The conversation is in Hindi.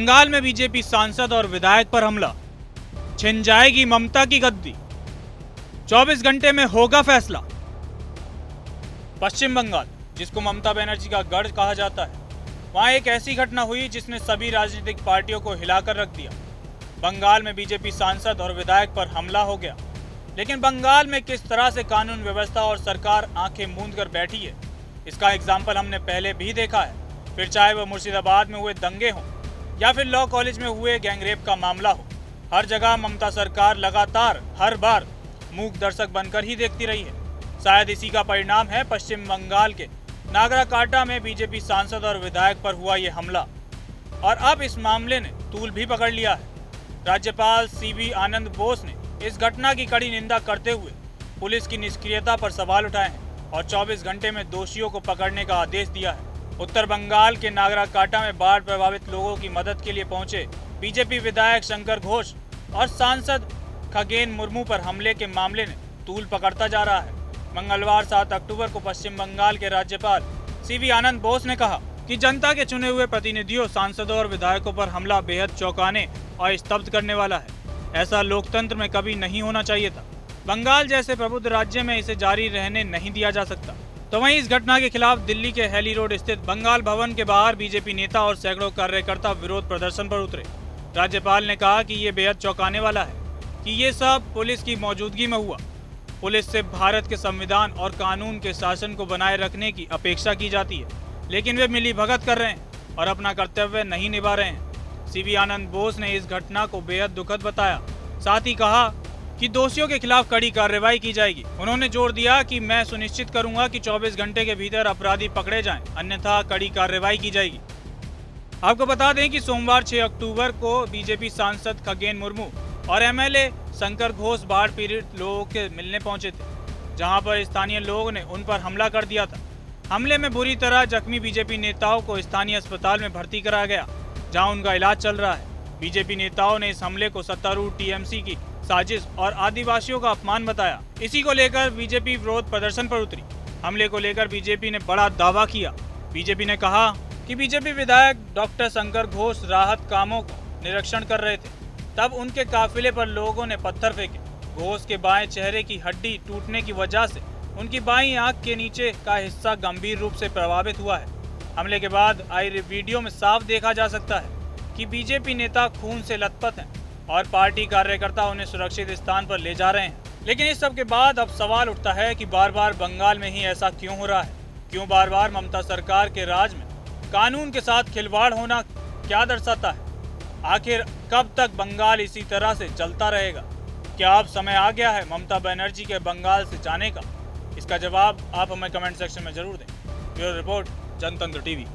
बंगाल में बीजेपी सांसद और विधायक पर हमला, छिन जाएगी ममता की गद्दी, 24 घंटे में होगा फैसला। पश्चिम बंगाल, जिसको ममता बनर्जी का गढ़ कहा जाता है, वहां एक ऐसी घटना हुई जिसने सभी राजनीतिक पार्टियों को हिलाकर रख दिया। बंगाल में बीजेपी सांसद और विधायक पर हमला हो गया। लेकिन बंगाल में किस तरह से कानून व्यवस्था और सरकार आंखें मूंद कर बैठी है, इसका एग्जाम्पल हमने पहले भी देखा है। फिर चाहे वह मुर्शिदाबाद में हुए दंगे हों या फिर लॉ कॉलेज में हुए गैंगरेप का मामला हो, हर जगह ममता सरकार लगातार हर बार मूक दर्शक बनकर ही देखती रही है। शायद इसी का परिणाम है पश्चिम बंगाल के नागराकाटा में बीजेपी सांसद और विधायक पर हुआ ये हमला। और अब इस मामले ने तूल भी पकड़ लिया है। राज्यपाल CV आनंद बोस ने इस घटना की कड़ी निंदा करते हुए पुलिस की निष्क्रियता पर सवाल उठाए हैं और 24 घंटे में दोषियों को पकड़ने का आदेश दिया है। उत्तर बंगाल के नागराकाटा में बाढ़ प्रभावित लोगों की मदद के लिए पहुंचे बीजेपी विधायक शंकर घोष और सांसद खगेन मुर्मू पर हमले के मामले ने तूल पकड़ता जा रहा है। मंगलवार 7 अक्टूबर को पश्चिम बंगाल के राज्यपाल CV आनंद बोस ने कहा कि जनता के चुने हुए प्रतिनिधियों, सांसदों और विधायकों पर हमला बेहद चौंकाने और स्तब्ध करने वाला है। ऐसा लोकतंत्र में कभी नहीं होना चाहिए था। बंगाल जैसे प्रबुद्ध राज्य में इसे जारी रहने नहीं दिया जा सकता। तो वहीं इस घटना के खिलाफ दिल्ली के हैली रोड स्थित बंगाल भवन के बाहर बीजेपी नेता और सैकड़ों कार्यकर्ता विरोध प्रदर्शन पर उतरे। राज्यपाल ने कहा कि ये बेहद चौंकाने वाला है कि ये सब पुलिस की मौजूदगी में हुआ। पुलिस से भारत के संविधान और कानून के शासन को बनाए रखने की अपेक्षा की जाती है, लेकिन वे मिलीभगत कर रहे हैं और अपना कर्तव्य नहीं निभा रहे हैं। CV आनंद बोस ने इस घटना को बेहद दुखद बताया। साथ ही कहा कि दोषियों के खिलाफ कड़ी कार्रवाई की जाएगी। उन्होंने जोर दिया कि मैं सुनिश्चित करूंगा कि 24 घंटे के भीतर अपराधी पकड़े जाएं, अन्यथा कड़ी कार्रवाई की जाएगी। आपको बता दें कि सोमवार 6 अक्टूबर को बीजेपी सांसद खगेन मुर्मू और MLA शंकर घोष बाढ़ पीड़ित लोगों के मिलने पहुंचे थे, जहां पर स्थानीय लोगों ने उन पर हमला कर दिया था। हमले में बुरी तरह जख्मी बीजेपी नेताओं को स्थानीय अस्पताल में भर्ती कराया गया, जहां उनका इलाज चल रहा है। बीजेपी नेताओं ने इस हमले को सत्तारूढ़ TMC की साजिश और आदिवासियों का अपमान बताया। इसी को लेकर बीजेपी विरोध प्रदर्शन पर उतरी। हमले को लेकर बीजेपी ने बड़ा दावा किया। बीजेपी ने कहा कि बीजेपी विधायक डॉक्टर शंकर घोष राहत कामों का निरीक्षण कर रहे थे, तब उनके काफिले पर लोगों ने पत्थर फेंके। घोष के बाएं चेहरे की हड्डी टूटने की वजह से उनकी बाईं आंख के नीचे का हिस्सा गंभीर रूप से प्रभावित हुआ है। हमले के बाद आई वीडियो में साफ देखा जा सकता है कि बीजेपी नेता खून से लथपथ हैं और पार्टी कार्यकर्ता उन्हें सुरक्षित स्थान पर ले जा रहे हैं। लेकिन इस सब के बाद अब सवाल उठता है कि बार बार बंगाल में ही ऐसा क्यों हो रहा है? क्यों बार बार ममता सरकार के राज में कानून के साथ खिलवाड़ होना क्या दर्शाता है? आखिर कब तक बंगाल इसी तरह से चलता रहेगा? क्या अब समय आ गया है ममता बनर्जी के बंगाल से जाने का? इसका जवाब आप हमें कमेंट सेक्शन में जरूर दें। ब्यूरो रिपोर्ट, जनतंत्र TV।